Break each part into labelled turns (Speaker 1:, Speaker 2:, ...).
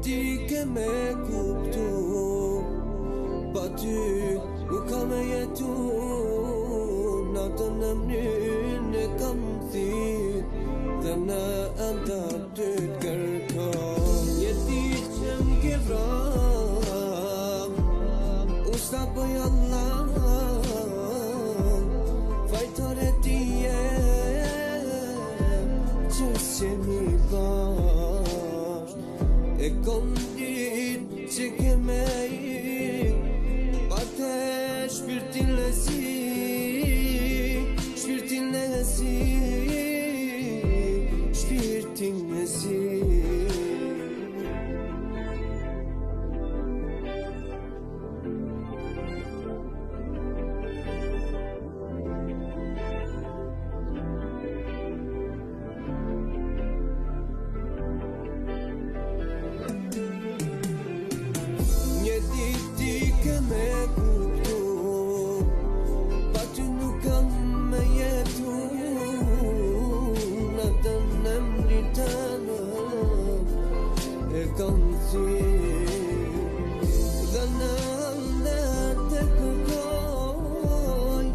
Speaker 1: ti ke me kuptu, pa ty nuk ka me jetu. Natën në mënyrën e kam thirr, dhe në enda ty t'kërkoj. Një ditë që m'ke vrap, usta bëj Allah, fajtore tije që s'jemi bashk. E kom ditë që ke me ik, pa te shpirtin lezi, shpirtin lezi, shpirtin lezi. Ti ke me kuptu, pa ty nuk kam me jetu. Natën e mritënë e kam thirr, dhe në ende te kërkoj,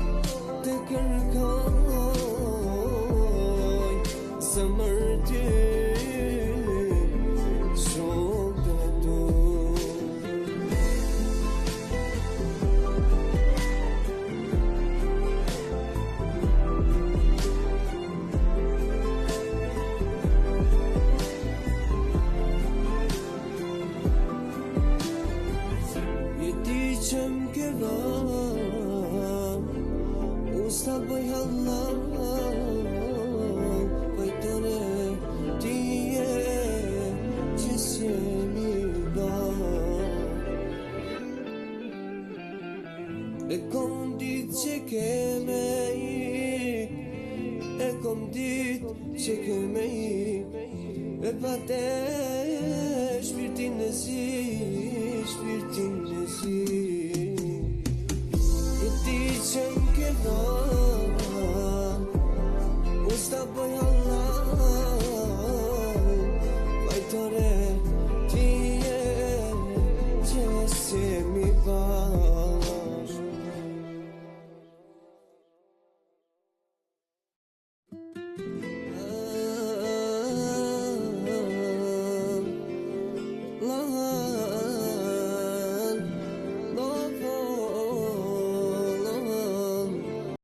Speaker 1: zemër ty shumë të du. Që m'ke vrap, usta bëj Allah, fajtore tije që s'jemi bashk. E kom ditë që ke me ik, e kom ditë që ke me ik, e pa te shpirtin e zi, shpirtin e zi. Ti që m'ke vrap, usta bëj Allah, fajtore tije që s'jemi bashk. La